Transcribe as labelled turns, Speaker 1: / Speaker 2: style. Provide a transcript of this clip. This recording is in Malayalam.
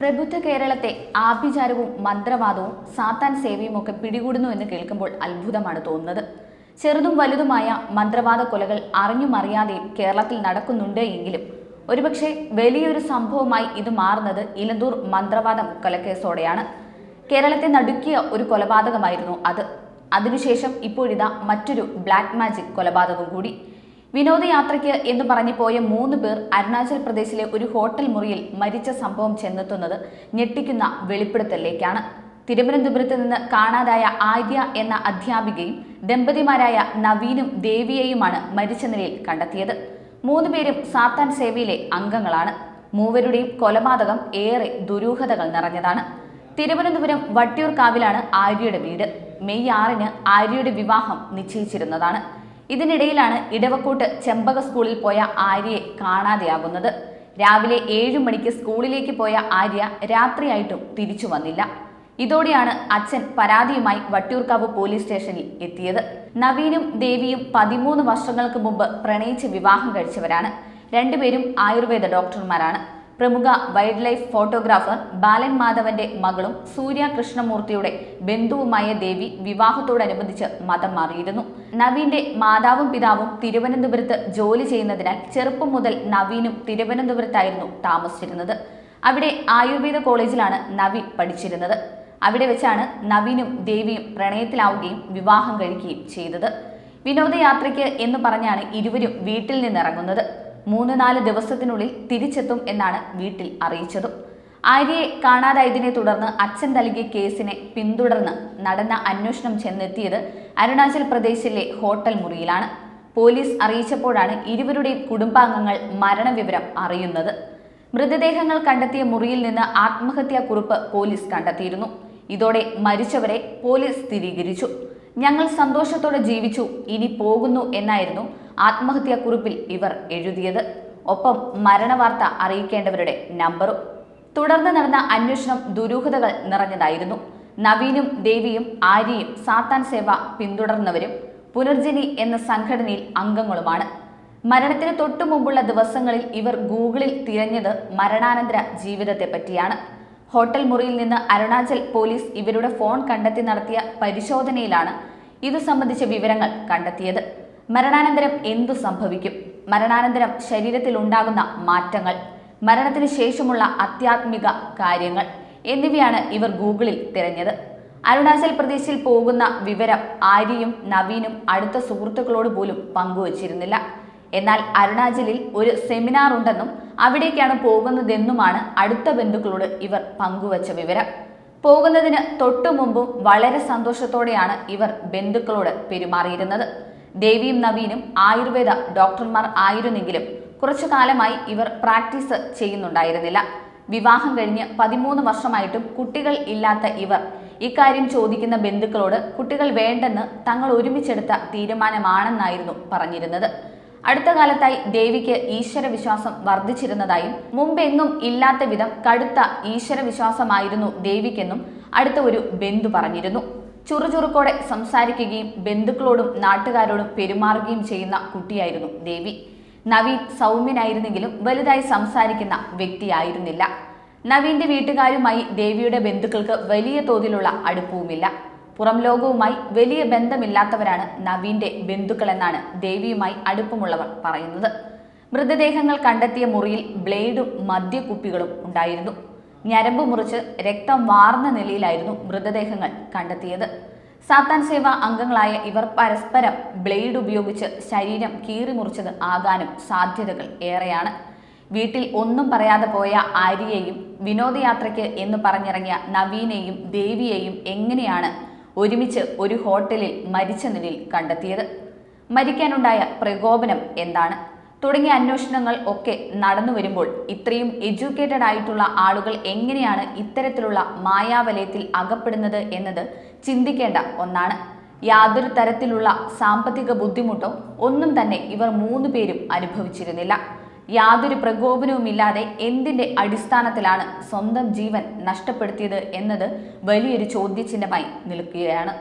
Speaker 1: പ്രബുദ്ധ കേരളത്തെ ആഭിചാരവും മന്ത്രവാദവും സാത്താൻ സേവയും ഒക്കെ പിടികൂടുന്നു എന്ന് കേൾക്കുമ്പോൾ അത്ഭുതമാണ് തോന്നുന്നത്. ചെറുതും വലുതുമായ മന്ത്രവാദ കൊലകൾ അറിഞ്ഞും അറിയാതെയും കേരളത്തിൽ നടക്കുന്നുണ്ട് എങ്കിലും ഒരുപക്ഷെ വലിയൊരു സംഭവമായി ഇത് മാറുന്നത് ഇലന്തൂർ മന്ത്രവാദം കൊലക്കേസോടെയാണ്. കേരളത്തെ നടുക്കിയ ഒരു കൊലപാതകമായിരുന്നു അത്. അതിനുശേഷം ഇപ്പോഴിതാ മറ്റൊരു ബ്ലാക്ക് മാജിക് കൊലപാതകം കൂടി. വിനോദയാത്രയ്ക്ക് എന്ന് പറഞ്ഞു പോയ 3 പേർ അരുണാചൽ പ്രദേശിലെ ഒരു ഹോട്ടൽ മുറിയിൽ മരിച്ച സംഭവം ചെന്നെത്തുന്നത് ഞെട്ടിക്കുന്ന വെളിപ്പെടുത്തലിലേക്കാണ്. തിരുവനന്തപുരത്ത് നിന്ന് കാണാതായ ആര്യ എന്ന അധ്യാപികയും ദമ്പതിമാരായ നവീനും ദേവിയെയുമാണ് മരിച്ച നിലയിൽ കണ്ടെത്തിയത്. 3 പേരും സാത്താൻ സേവയിലെ അംഗങ്ങളാണ്. മൂവരുടെയും കൊലപാതകം ഏറെ ദുരൂഹതകൾ നിറഞ്ഞതാണ്. തിരുവനന്തപുരം വട്ടിയൂർക്കാവിലാണ് ആര്യയുടെ വീട്. മെയ് 6-ന് ആര്യയുടെ വിവാഹം നിശ്ചയിച്ചിരുന്നതാണ്. ഇതിനിടയിലാണ് ഇടവക്കോട്ട് ചെമ്പക സ്കൂളിൽ പോയ ആര്യയെ കാണാതെയാകുന്നത്. രാവിലെ 7 മണിക്ക് സ്കൂളിലേക്ക് പോയ ആര്യ രാത്രിയായിട്ടും തിരിച്ചു വന്നില്ല. ഇതോടെയാണ് അച്ഛൻ പരാതിയുമായി വട്ടിയൂർക്കാവ് പോലീസ് സ്റ്റേഷനിൽ എത്തിയത്. നവീനും ദേവിയും 13 വർഷങ്ങൾക്ക് മുമ്പ് പ്രണയിച്ച് വിവാഹം കഴിച്ചവരാണ്. രണ്ടുപേരും ആയുർവേദ ഡോക്ടർമാരാണ്. പ്രമുഖ വൈൽഡ് ലൈഫ് ഫോട്ടോഗ്രാഫർ ബാലൻ മാധവന്റെ മകളും സൂര്യ കൃഷ്ണമൂർത്തിയുടെ ബന്ധുവുമായ ദേവി വിവാഹത്തോടനുബന്ധിച്ച് മതം മാറിയിരുന്നു. നവീന്റെ മാതാവും പിതാവും തിരുവനന്തപുരത്ത് ജോലി ചെയ്യുന്നതിനാൽ ചെറുപ്പം മുതൽ നവീനും തിരുവനന്തപുരത്തായിരുന്നു താമസിച്ചിരുന്നത്. അവിടെ ആയുർവേദ കോളേജിലാണ് നവീൻ പഠിച്ചിരുന്നത്. അവിടെ വെച്ചാണ് നവീനും ദേവിയും പ്രണയത്തിലാവുകയും വിവാഹം കഴിക്കുകയും ചെയ്തത്. വിനോദയാത്രയ്ക്ക് എന്ന് പറഞ്ഞാണ് ഇരുവരും വീട്ടിൽ നിന്നിറങ്ങുന്നത്. 3-4 ദിവസത്തിനുള്ളിൽ തിരിച്ചെത്തും എന്നാണ് വീട്ടിൽ അറിയിച്ചതും. ആര്യയെ കാണാതായതിനെ തുടർന്ന് അച്ഛൻ നൽകിയ കേസിനെ പിന്തുടർന്ന് നടന്ന അന്വേഷണം ചെന്നെത്തിയത് അരുണാചൽ പ്രദേശിലെ ഹോട്ടൽ മുറിയിലാണ്. പോലീസ് അറിയിച്ചപ്പോഴാണ് ഇരുവരുടെയും കുടുംബാംഗങ്ങൾ മരണവിവരം അറിയുന്നത്. മൃതദേഹങ്ങൾ കണ്ടെത്തിയ മുറിയിൽ നിന്ന് ആത്മഹത്യാക്കുറിപ്പ് പോലീസ് കണ്ടെത്തിയിരുന്നു. ഇതോടെ മരിച്ചവരെ പോലീസ് സ്ഥിരീകരിച്ചു. ഞങ്ങൾ സന്തോഷത്തോടെ ജീവിച്ചു, ഇനി പോകുന്നു എന്നായിരുന്നു ആത്മഹത്യാക്കുറിപ്പിൽ ഇവർ എഴുതിയത്. ഒപ്പം മരണവാർത്ത അറിയിക്കേണ്ടവരുടെ നമ്പറും. തുടർന്ന് നടന്ന അന്വേഷണം ദുരൂഹതകൾ നിറഞ്ഞതായിരുന്നു. നവീനും ദേവിയും ആര്യയും സാത്താൻ സേവ പിന്തുടർന്നവരും പുനർജനി എന്ന സംഘടനയിൽ അംഗങ്ങളുമാണ്. മരണത്തിന് തൊട്ടു മുമ്പുള്ള ദിവസങ്ങളിൽ ഇവർ ഗൂഗിളിൽ തിരഞ്ഞത് മരണാനന്തര ജീവിതത്തെ പറ്റിയാണ്. ഹോട്ടൽ മുറിയിൽ നിന്ന് അരുണാചൽ പോലീസ് ഇവരുടെ ഫോൺ കണ്ടെത്തി നടത്തിയ പരിശോധനയിലാണ് ഇതു സംബന്ധിച്ച വിവരങ്ങൾ കണ്ടെത്തിയത്. മരണാനന്തരം എന്തു സംഭവിക്കും, മരണാനന്തരം ശരീരത്തിൽ ഉണ്ടാകുന്ന മാറ്റങ്ങൾ, മരണത്തിന് ശേഷമുള്ള ആധ്യാത്മിക കാര്യങ്ങൾ എന്നിവയാണ് ഇവർ ഗൂഗിളിൽ തിരഞ്ഞത്. അരുണാചൽ പ്രദേശിൽ പോകുന്ന വിവരം ആര്യയും നവീനും അടുത്ത സുഹൃത്തുക്കളോട് പോലും പങ്കുവച്ചിരുന്നില്ല. എന്നാൽ അരുണാചലിൽ ഒരു സെമിനാർ ഉണ്ടെന്നും അവിടേക്കാണ് പോകുന്നതെന്നുമാണ് അടുത്ത ബന്ധുക്കളോട് ഇവർ പങ്കുവച്ച വിവരം. പോകുന്നതിന് തൊട്ടു മുമ്പും വളരെ സന്തോഷത്തോടെയാണ് ഇവർ ബന്ധുക്കളോട് പെരുമാറിയിരുന്നത്. ദേവിയും നവീനും ആയുർവേദ ഡോക്ടർമാർ ആയിരുന്നെങ്കിലും കുറച്ചു കാലമായി ഇവർ പ്രാക്ടീസ് ചെയ്യുന്നുണ്ടായിരുന്നില്ല. വിവാഹം കഴിഞ്ഞ് 13 വർഷമായിട്ടും കുട്ടികൾ ഇല്ലാത്ത ഇവർ ഇക്കാര്യം ചോദിക്കുന്ന ബന്ധുക്കളോട് കുട്ടികൾ വേണ്ടെന്ന് തങ്ങൾ ഒരുമിച്ചെടുത്ത തീരുമാനമാണെന്നായിരുന്നു പറഞ്ഞിരുന്നത്. അടുത്ത കാലത്തായി ദേവിക്ക് ഈശ്വരവിശ്വാസം വർദ്ധിച്ചിരുന്നതായും മുമ്പെങ്ങും ഇല്ലാത്ത വിധം കടുത്ത ഈശ്വരവിശ്വാസമായിരുന്നു ദേവിക്കെന്നും അടുത്ത ഒരു ബന്ധു പറഞ്ഞിരുന്നു. ചുറുചുറുക്കോടെ സംസാരിക്കുകയും ബന്ധുക്കളോടും നാട്ടുകാരോടും പെരുമാറുകയും ചെയ്യുന്ന കുട്ടിയായിരുന്നു ദേവി. നവീൻ സൗമ്യനായിരുന്നെങ്കിലും വലുതായി സംസാരിക്കുന്ന വ്യക്തിയായിരുന്നില്ല. നവീന്റെ വീട്ടുകാരുമായി ദേവിയുടെ ബന്ധുക്കൾക്ക് വലിയ തോതിലുള്ള അടുപ്പവുമില്ല. പുറം ലോകവുമായി വലിയ ബന്ധമില്ലാത്തവരാണ് നവീന്റെ ബന്ധുക്കളെന്നാണ് ദേവിയുമായി അടുപ്പമുള്ളവർ പറയുന്നത്. മൃതദേഹങ്ങൾ കണ്ടെത്തിയ മുറിയിൽ ബ്ലേഡും മദ്യക്കുപ്പികളും ഉണ്ടായിരുന്നു. ഞരമ്പ് മുറിച്ച് രക്തം വാർന്ന നിലയിലായിരുന്നു മൃതദേഹങ്ങൾ കണ്ടെത്തിയത്. സാത്താൻ സേവ അംഗങ്ങളായ ഇവർ പരസ്പരം ബ്ലേഡ് ഉപയോഗിച്ച് ശരീരം കീറിമുറിച്ചത് ആകാനും സാധ്യതകൾ ഏറെയാണ്. വീട്ടിൽ ഒന്നും പറയാതെ പോയ ആര്യയെയും വിനോദയാത്രയ്ക്ക് എന്ന് പറഞ്ഞിറങ്ങിയ നവീനെയും ദേവിയെയും എങ്ങനെയാണ് ഒരുമിച്ച് ഒരു ഹോട്ടലിൽ മരിച്ച നിലയിൽ കണ്ടെത്തിയത്? മരിക്കാനുണ്ടായ പ്രകോപനം എന്താണ് തുടങ്ങിയ അന്വേഷണങ്ങൾ ഒക്കെ നടന്നു വരുമ്പോൾ ഇത്രയും എഡ്യൂക്കേറ്റഡ് ആയിട്ടുള്ള ആളുകൾ എങ്ങനെയാണ് ഇത്തരത്തിലുള്ള മായാവലയത്തിൽ അകപ്പെടുന്നത് എന്നത് ചിന്തിക്കേണ്ട ഒന്നാണ്. യാതൊരു തരത്തിലുള്ള സാമ്പത്തിക ബുദ്ധിമുട്ടോ ഒന്നും തന്നെ ഇവർ 3 പേരും അനുഭവിച്ചിരുന്നില്ല. യാതൊരു പ്രകോപനവുമില്ലാതെ എന്തിന്റെ അടിസ്ഥാനത്തിലാണ് സ്വന്തം ജീവൻ നഷ്ടപ്പെടുത്തിയത് എന്നത് വലിയൊരു ചോദ്യചിഹ്നമായി നിൽക്കുകയാണ്.